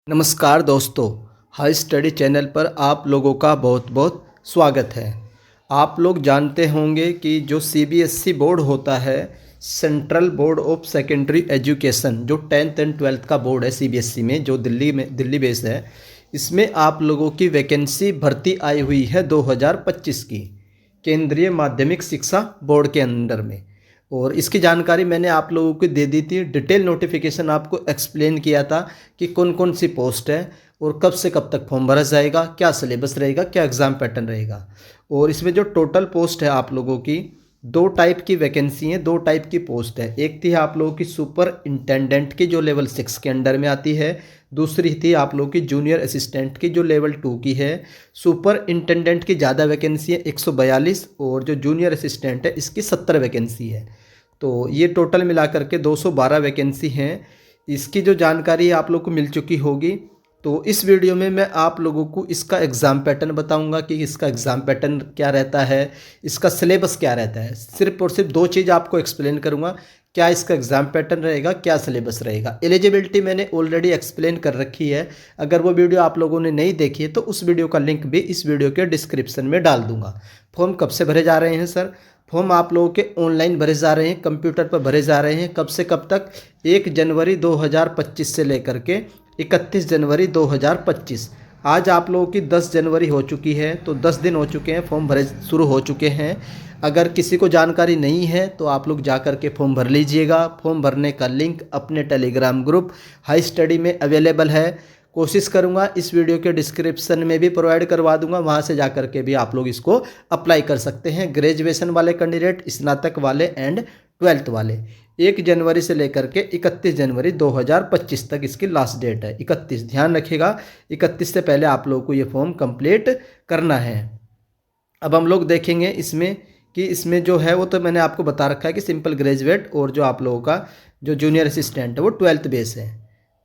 नमस्कार दोस्तों, high study channel पर आप लोगों का बहुत बहुत स्वागत है। आप लोग जानते होंगे कि जो सीबीएसई बोर्ड होता है, central board of secondary education, जो 10th एंड 12th का बोर्ड है सीबीएसई में, जो दिल्ली बेस्ड है, इसमें आप लोगों की वैकेंसी भर्ती आई हुई है 2025 की केंद्रीय माध्यमिक शिक्षा बोर्ड के अंडर में। और इसकी जानकारी मैंने आप लोगों को दे दी थी, डिटेल नोटिफिकेशन आपको एक्सप्लेन किया था कि कौन कौन सी पोस्ट है और कब से कब तक फॉर्म भरा जाएगा, क्या सिलेबस रहेगा, क्या एग्ज़ाम पैटर्न रहेगा। और इसमें जो टोटल पोस्ट है आप लोगों की, दो टाइप की वैकेंसी है, दो टाइप की पोस्ट है। एक थी आप लोगों की सुपर इंटेंडेंट की जो लेवल 6 के अंडर में आती है, दूसरी थी आप लोगों की जूनियर असिस्टेंट की जो लेवल 2 की है। सुपर इंटेंडेंट की ज़्यादा वैकेंसी है 142, और जो जूनियर असिस्टेंट है इसकी 70 वैकेंसी है। तो ये टोटल मिला करके 212 वैकेंसी हैं। इसकी जो जानकारी आप लोग को मिल चुकी होगी। तो इस वीडियो में मैं आप लोगों को इसका एग्ज़ाम पैटर्न बताऊंगा कि इसका एग्ज़ाम पैटर्न क्या रहता है, इसका सिलेबस क्या रहता है। सिर्फ और सिर्फ दो चीज़ आपको एक्सप्लेन करूंगा, क्या इसका एग्ज़ाम पैटर्न रहेगा, क्या सिलेबस रहेगा। एलिजिबिलिटी मैंने ऑलरेडी एक्सप्लेन कर रखी है, अगर वो वीडियो आप लोगों ने नहीं देखी है तो उस वीडियो का लिंक भी इस वीडियो के डिस्क्रिप्शन में डाल दूंगा। फॉर्म कब से भरे जा रहे हैं सर? फॉर्म आप लोगों के ऑनलाइन भरे जा रहे हैं, कंप्यूटर पर भरे जा रहे हैं। कब से कब तक? 1 जनवरी 2025 से लेकर के 31 जनवरी 2025। आज आप लोगों की 10 जनवरी हो चुकी है, तो 10 दिन हो चुके हैं, फॉर्म भरे शुरू हो चुके हैं। अगर किसी को जानकारी नहीं है तो आप लोग जा कर के फॉर्म भर लीजिएगा। फॉर्म भरने का लिंक अपने टेलीग्राम ग्रुप हाई स्टडी में अवेलेबल है। कोशिश करूंगा इस वीडियो के डिस्क्रिप्शन में भी प्रोवाइड करवा दूंगा, वहां से जा कर के भी आप लोग इसको अप्लाई कर सकते हैं। ग्रेजुएशन वाले कैंडिडेट, स्नातक वाले एंड 12th वाले। 1 जनवरी से लेकर के 31 जनवरी 2025 तक इसकी लास्ट डेट है। 31 ध्यान रखिएगा, 31 से पहले आप लोगों को ये फॉर्म कंप्लीट करना है। अब हम लोग देखेंगे इसमें कि इसमें जो है वो तो मैंने आपको बता रखा है कि सिंपल ग्रेजुएट और जो आप लोगों का जो जूनियर असिस्टेंट है वो 12th बेस है।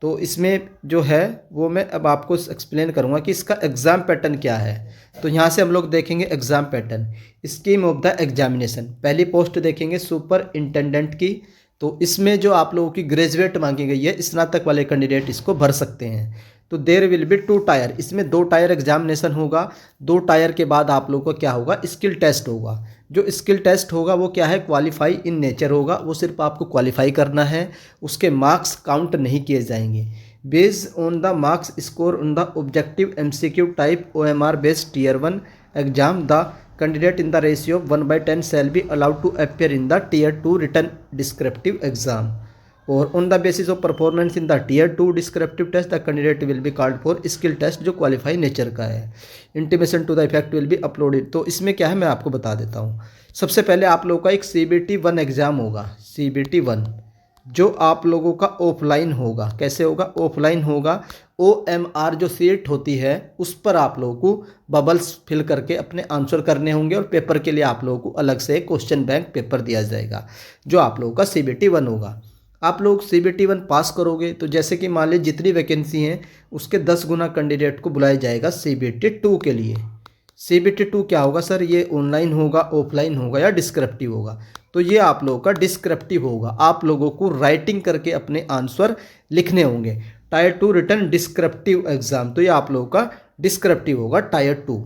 तो इसमें जो है वो मैं अब आपको एक्सप्लेन करूंगा कि इसका एग्ज़ाम पैटर्न क्या है। तो यहाँ से हम लोग देखेंगे exam pattern, scheme of the examination. पहली पोस्ट देखेंगे सुपर इंटेंडेंट की। तो इसमें जो आप लोगों की ग्रेजुएट मांगी गई है, स्नातक वाले कैंडिडेट इसको भर सकते हैं। तो देयर विल बी 2 टायर, इसमें 2 टायर एग्जामिनेशन होगा। 2 टायर के बाद आप लोगों का क्या होगा? स्किल टेस्ट होगा। जो स्किल टेस्ट होगा वो क्या है? क्वालिफाई इन नेचर होगा। वो सिर्फ आपको क्वालिफाई करना है, उसके मार्क्स काउंट नहीं किए जाएंगे। Based on the marks score on the objective MCQ type OMR based Tier 1 exam, the candidate in the ratio of 1/10 shall be allowed to appear in the Tier 2 written descriptive exam. और on the basis of performance in the Tier 2 descriptive test the candidate will be called for skill test, जो qualify nature का है। Intimation to the effect will be uploaded. तो इसमें क्या है मैं आपको बता देता हूँ। सबसे पहले आप लोगों का एक CBT 1 एग्ज़ाम होगा। CBT 1 जो आप लोगों का ऑफलाइन होगा। कैसे होगा? ऑफलाइन होगा। OMR जो सीट होती है उस पर आप लोगों को बबल्स फिल करके अपने आंसर करने होंगे, और पेपर के लिए आप लोगों को अलग से क्वेश्चन बैंक पेपर दिया जाएगा, जो आप लोगों का CBT 1 होगा। आप लोग CBT 1 पास करोगे तो जैसे कि मान लीजिए जितनी वैकेंसी हैं उसके 10 गुना कैंडिडेट को बुलाया जाएगा CBT 2 के लिए। CBT 2 क्या होगा सर? ये ऑनलाइन होगा, ऑफलाइन होगा या डिस्क्रिप्टिव होगा? तो ये आप लोगों का डिस्क्रिप्टिव होगा। आप लोगों को राइटिंग करके अपने आंसर लिखने होंगे। Tier 2 रिटर्न डिस्क्रिप्टिव एग्जाम, तो ये आप लोगों का डिस्क्रिप्टिव होगा Tier 2।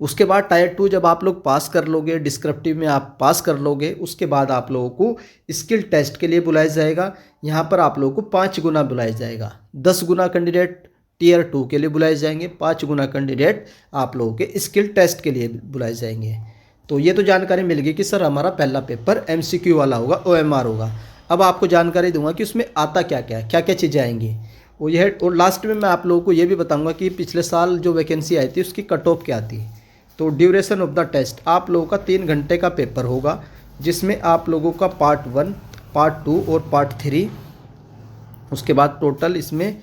उसके बाद Tier 2 जब आप लोग पास कर लोगे, डिस्क्रिप्टिव में आप पास कर लोगे, उसके बाद आप लोगों को स्किल टेस्ट के लिए बुलाया जाएगा। यहाँ पर आप लोगों को 5 गुना बुलाया जाएगा। 10 गुना कैंडिडेट Tier 2 के लिए बुलाए जाएंगे, 5 गुना कैंडिडेट आप लोगों के स्किल टेस्ट के लिए बुलाए जाएंगे। तो ये तो जानकारी मिल गई कि सर हमारा पहला पेपर MCQ वाला होगा, OMR होगा। अब आपको जानकारी दूंगा कि उसमें आता क्या क्या है, क्या क्या चीज़ें आएंगी वो ये है। और लास्ट में मैं आप लोगों को ये भी बताऊंगा कि पिछले साल जो वैकेंसी आई थी उसकी कट ऑफ क्या थी। तो ड्यूरेशन ऑफ द टेस्ट, आप लोगों का 3 घंटे का पेपर होगा, जिसमें आप लोगों का पार्ट 1, पार्ट 2 और पार्ट 3। उसके बाद टोटल इसमें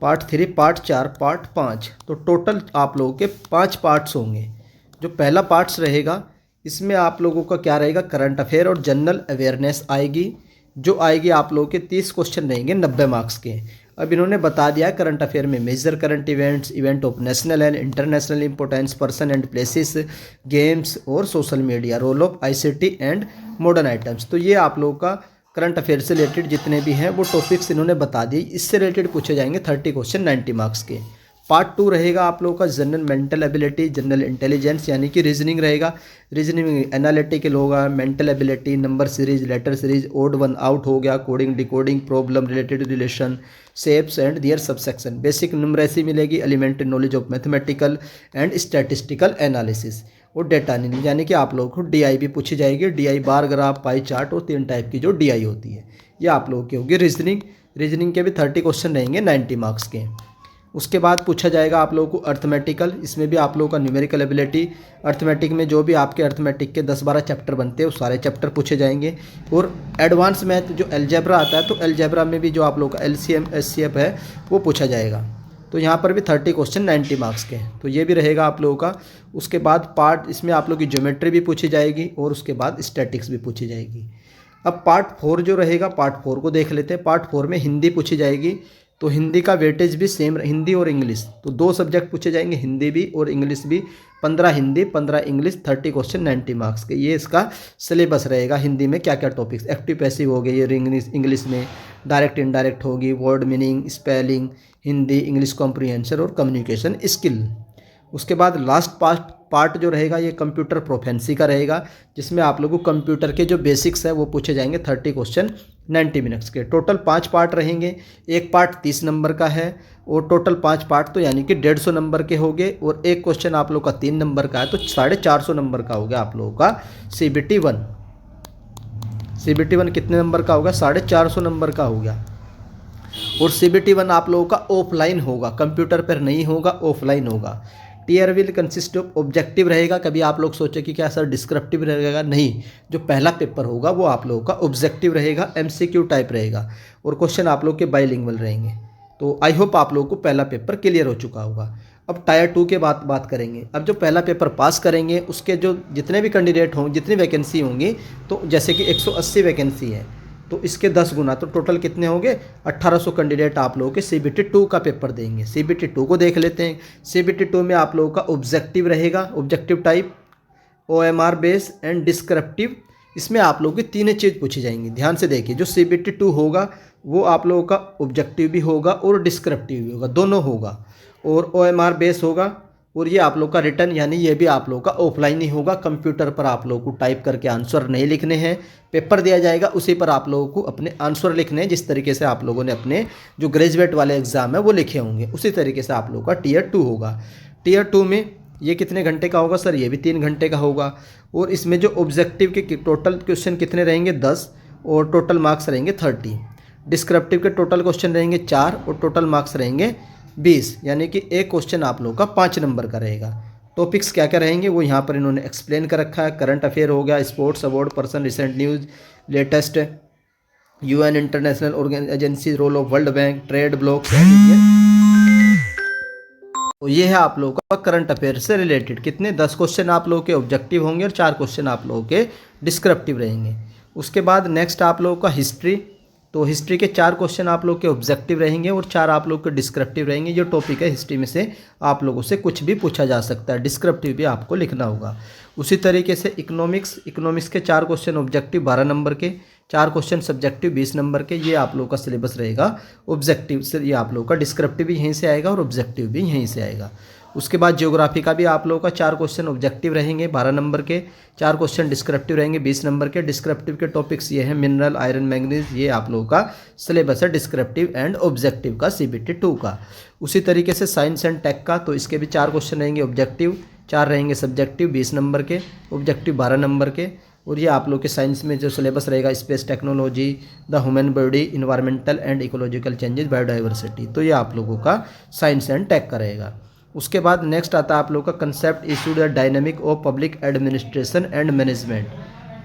पार्ट 3, पार्ट 4, पार्ट 5, तो टोटल आप लोगों के 5 पार्ट्स होंगे। जो पहला पार्ट्स रहेगा इसमें आप लोगों का क्या रहेगा? करंट अफेयर और जनरल अवेयरनेस आएगी, जो आएगी आप लोगों के 30 क्वेश्चन रहेंगे 90 मार्क्स के। अब इन्होंने बता दिया करंट अफेयर में major current events, event of national and international importance, person and places, games और social media, role of ICT and modern items. तो ये आप लोगों का करंट अफेयर से रिलेटेड जितने भी हैं वो टॉपिक्स इन्होंने बता दिए। इससे रिलेटेड पूछे जाएंगे 30 क्वेश्चन 90 मार्क्स के। पार्ट 2 रहेगा आप लोगों का general mental ability, general intelligence यानी कि रीजनिंग रहेगा। रीजनिंग एनालिटिकल होगा, mental ability, number series, letter series, odd one out हो गया, coding decoding, problem related relation, shapes and their subsection, basic numeracy मिलेगी, elementary knowledge of mathematical and statistical analysis और data analysis यानी कि आप लोगों को डीआई भी पूछी जाएगी। DI bar graph, pie chart और 3 टाइप की जो डीआई होती है ये आप लोगों की होगी। रीजनिंग के भी 30 क्वेश्चन रहेंगे 90 मार्क्स के। उसके बाद पूछा जाएगा आप लोगों को अर्थमेटिकल, इसमें भी आप लोगों का न्यूमेरिकल एबिलिटी, अर्थमेटिक में जो भी आपके अर्थमेटिक के 10-12 चैप्टर बनते हैं वो सारे चैप्टर पूछे जाएंगे। और एडवांस मैथ जो अलजेब्रा आता है तो अलजेब्रा में भी जो आप लोगों का एलसीएम एचसीएफ है वो पूछा जाएगा। तो यहाँ पर भी 30 क्वेश्चन 90 मार्क्स के, तो ये भी रहेगा आप लोगों का। उसके बाद पार्ट इसमें आप लोगों की ज्योमेट्री भी पूछी जाएगी और उसके बाद स्टैटिक्स भी पूछी जाएगी। अब पार्ट 4 जो रहेगा, पार्ट 4 को देख लेते हैं। पार्ट 4 में हिंदी पूछी जाएगी, तो हिंदी का वेटेज भी सेम, हिंदी और इंग्लिश, तो 2 सब्जेक्ट पूछे जाएंगे, हिंदी भी और इंग्लिश भी। 15 हिंदी 15 इंग्लिश, 30 क्वेश्चन 90 मार्क्स के, ये इसका सिलेबस रहेगा। हिंदी में क्या क्या टॉपिक्स, एक्टिव पैसिव हो गए ये, इंग्लिश में डायरेक्ट इनडायरेक्ट होगी, word meaning, spelling, Hindi, English comprehension और कम्युनिकेशन स्किल। उसके बाद लास्ट पार्ट जो रहेगा ये कंप्यूटर प्रोफेंसी का रहेगा, जिसमें आप लोगों को कंप्यूटर के जो बेसिक्स है वो पूछे जाएंगे 30 क्वेश्चन 90 मिनट्स के। टोटल 5 पार्ट रहेंगे, एक पार्ट 30 नंबर का है और टोटल 5 पार्ट तो यानी कि 150 नंबर के हो गए, और एक क्वेश्चन आप लोग का 3 नंबर का है तो 450 नंबर का हो गया आप लोगों का CBT 1। CBT 1 कितने नंबर का होगा, 450 नंबर का हो गया। और CBT 1 आप लोगों का ऑफलाइन होगा, कंप्यूटर पर नहीं होगा, ऑफलाइन होगा। Tier will consist of objective रहेगा। कभी आप लोग सोचे कि क्या सर डिस्क्रिप्टिव रहेगा, नहीं, जो पहला पेपर होगा वो आप लोगों का ऑब्जेक्टिव रहेगा, MCQ टाइप रहेगा और क्वेश्चन आप लोग के बाइलिंगुअल रहेंगे। तो आई होप आप लोगों को पहला पेपर क्लियर हो चुका होगा। अब टायर 2 के बात करेंगे। अब जो पहला पेपर पास करेंगे उसके जो जितने भी कैंडिडेट होंगे, जितनी वैकेंसी होंगी, तो जैसे कि 180 वैकेंसी है तो इसके 10 गुना, तो टोटल कितने होंगे, 1800 कैंडिडेट आप लोगों के CBT 2 का पेपर देंगे। CBT 2 को देख लेते हैं। CBT 2 में आप लोगों का ऑब्जेक्टिव रहेगा, objective type, OMR base and descriptive. इसमें आप लोगों की 3 चीज़ पूछी जाएंगी, ध्यान से देखिए। जो CBT 2 होगा वो आप लोगों का ऑब्जेक्टिव भी होगा और डिस्क्रिप्टिव भी होगा, दोनों होगा, और OMR बेस होगा। और ये आप लोग का रिटर्न यानी ये भी आप लोगों का ऑफलाइन ही होगा, कंप्यूटर पर आप लोगों को टाइप करके आंसर नहीं लिखने हैं। पेपर दिया जाएगा उसी पर आप लोगों को अपने आंसर लिखने हैं, जिस तरीके से आप लोगों ने अपने जो ग्रेजुएट वाले एग्जाम है वो लिखे होंगे, उसी तरीके से आप लोगों का टीयर 2 होगा। टीयर 2 में ये कितने घंटे का होगा सर, ये भी 3 घंटे का होगा। और इसमें जो ऑब्जेक्टिव के टोटल क्वेश्चन कितने रहेंगे, 10 और टोटल मार्क्स रहेंगे 30। डिस्क्रिप्टिव के टोटल क्वेश्चन रहेंगे 4 और टोटल मार्क्स रहेंगे 20, यानी कि एक क्वेश्चन आप लोगों का 5 नंबर का रहेगा। टॉपिक्स क्या क्या रहेंगे वो यहाँ पर इन्होंने एक्सप्लेन कर रखा है। करंट अफेयर हो गया, sports, award, person, recent news, latest, UN international agency, role of world bank, trade blocs. तो ये है आप लोगों का करंट अफेयर से रिलेटेड। कितने, 10 क्वेश्चन आप लोगों के ऑब्जेक्टिव होंगे और 4 क्वेश्चन आप लोगों के डिस्क्रिप्टिव रहेंगे। उसके बाद नेक्स्ट आप लोगों का हिस्ट्री, तो हिस्ट्री के 4 क्वेश्चन आप लोग के ऑब्जेक्टिव रहेंगे और 4 आप लोग के डिस्क्रिप्टिव रहेंगे। जो टॉपिक है हिस्ट्री में से आप लोगों से कुछ भी पूछा जा सकता है, डिस्क्रिप्टिव भी आपको लिखना होगा। उसी तरीके से इकोनॉमिक्स के 4 क्वेश्चन ऑब्जेक्टिव 12 नंबर के, 4 क्वेश्चन सब्जेक्टिव 20 नंबर के, ये आप लोगों का सिलेबस रहेगा। ऑब्जेक्टिव से ये आप लोगों का डिस्क्रिप्टिव भी यहीं से आएगा और ऑब्जेक्टिव भी यहीं से आएगा। उसके बाद ज्योग्राफी का भी आप लोगों का 4 क्वेश्चन ऑब्जेक्टिव रहेंगे 12 नंबर के, 4 क्वेश्चन डिस्क्रिप्टिव रहेंगे 20 नंबर के। डिस्क्रिप्टिव के टॉपिक्स ये हैं मिनरल, आयरन, मैंगनीज, ये आप लोगों का सिलेबस है डिस्क्रिप्टिव एंड ऑब्जेक्टिव का CBT 2 का। उसी तरीके से साइंस एंड टेक का, तो इसके भी 4 क्वेश्चन रहेंगे ऑब्जेक्टिव, 4 रहेंगे सब्जेक्टिव 20 नंबर के, ऑब्जेक्टिव 12 नंबर के। और ये आप लोग के साइंस में जो सिलेबस रहेगा space technology, the human body, environmental and ecological changes, biodiversity, तो ये आप लोगों का साइंस एंड टेक का रहेगा। उसके बाद नेक्स्ट आता है आप लोगों का concept issued the dynamic of public administration and management,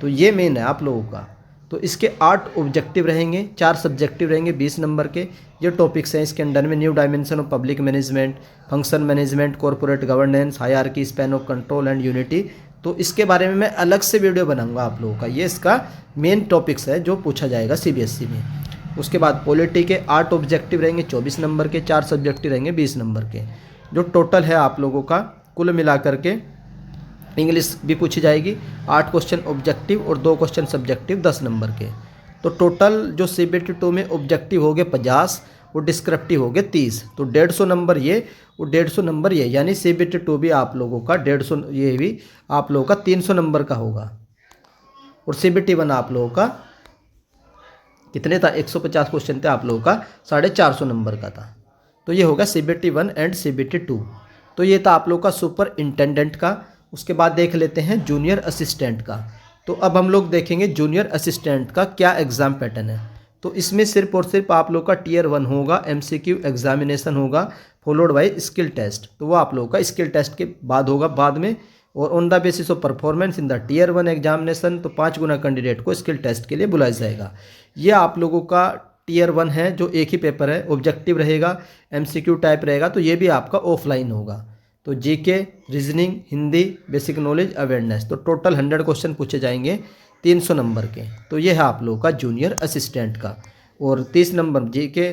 तो ये मेन है आप लोगों का। तो इसके 8 ऑब्जेक्टिव रहेंगे, 4 सब्जेक्टिव रहेंगे 20 नंबर के। ये टॉपिक्स हैं इसके अंडर में, new dimension of public management, function management, corporate governance, hierarchy, span of control and unity. तो इसके बारे में मैं अलग से वीडियो बनाऊंगा आप लोगों का, ये इसका मेन टॉपिक्स है जो पूछा जाएगा CBSE में। उसके बाद पॉलिटी के 8 ऑब्जेक्टिव रहेंगे 24 नंबर के, 4 सब्जेक्टिव रहेंगे 20 नंबर के। जो टोटल है आप लोगों का कुल मिलाकर के, इंग्लिश भी पूछी जाएगी 8 क्वेश्चन ऑब्जेक्टिव और 2 क्वेश्चन सब्जेक्टिव 10 नंबर के। तो टोटल जो CBT 2 में ऑब्जेक्टिव हो गए 50 और डिस्क्रिप्टिव हो गए 30, तो 150 नंबर ये और 150 नंबर ये, यानी CBT 2 भी आप लोगों का 150, ये भी आप लोगों का 300 नंबर का होगा। और CBT 1 आप लोगों का कितने था, 150 क्वेश्चन थे, आप लोगों का 450 नंबर का था। तो ये होगा CBT 1 एंड CBT 2। तो ये था आप लोगों का सुपर इंटेंडेंट का। उसके बाद देख लेते हैं जूनियर असिस्टेंट का। तो अब हम लोग देखेंगे जूनियर असिस्टेंट का क्या एग्ज़ाम पैटर्न है। तो इसमें सिर्फ और सिर्फ आप लोग का Tier 1 होगा, MCQ एग्जामिनेशन होगा, फॉलोड बाई स्किल टेस्ट। तो वो आप लोगों का स्किल टेस्ट के बाद होगा बाद में। और on the basis of performance in the Tier 1 examination, तो 5 गुना कैंडिडेट को स्किल टेस्ट के लिए बुलाया जाएगा। ये आप लोगों का Tier 1 है, जो एक ही पेपर है, ऑब्जेक्टिव रहेगा, MCQ टाइप रहेगा। तो ये भी आपका ऑफलाइन होगा। तो GK, reasoning, Hindi, basic knowledge, awareness, तो टोटल 100 क्वेश्चन पूछे जाएंगे 300 नंबर के। तो ये है आप लोगों का जूनियर असिस्टेंट का। और 30 नंबर GK,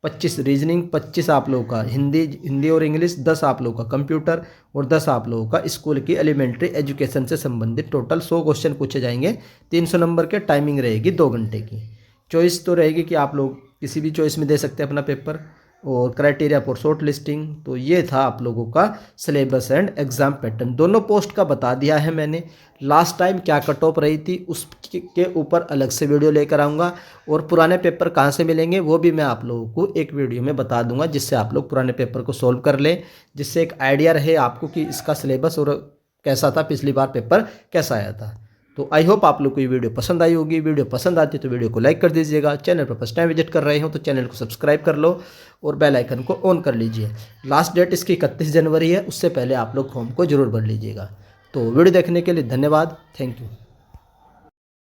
25 रीजनिंग, 25 आप लोगों का हिंदी और इंग्लिश, 10 आप लोगों का कंप्यूटर और 10 आप लोगों का स्कूल की एलिमेंट्री एजुकेशन से संबंधित। टोटल 100 क्वेश्चन पूछे जाएंगे 300 नंबर के। टाइमिंग रहेगी 2 घंटे की। चॉइस तो रहेगी कि आप लोग किसी भी चॉइस में दे सकते हैं अपना पेपर। और क्राइटेरिया फॉर शॉर्ट लिस्टिंग, तो ये था आप लोगों का सिलेबस एंड एग्ज़ाम पैटर्न। दोनों पोस्ट का बता दिया है मैंने। लास्ट टाइम क्या कट ऑफ रही थी उसके ऊपर अलग से वीडियो लेकर आऊँगा। और पुराने पेपर कहाँ से मिलेंगे वो भी मैं आप लोगों को एक वीडियो में बता दूंगा, जिससे आप लोग पुराने पेपर को सोल्व कर लें, जिससे एक आइडिया रहे आपको कि इसका सिलेबस और कैसा था, पिछली बार पेपर कैसा आया था। तो आई होप आप लोग को ये वीडियो पसंद आई होगी। वीडियो पसंद आती है तो वीडियो को लाइक कर दीजिएगा। चैनल पर फर्स्ट टाइम विजिट कर रहे हो तो चैनल को सब्सक्राइब कर लो और बेल आइकन को ऑन कर लीजिए। लास्ट डेट इसकी 31 जनवरी है, उससे पहले आप लोग फॉर्म को जरूर भर लीजिएगा। तो वीडियो देखने के लिए धन्यवाद। Thank you.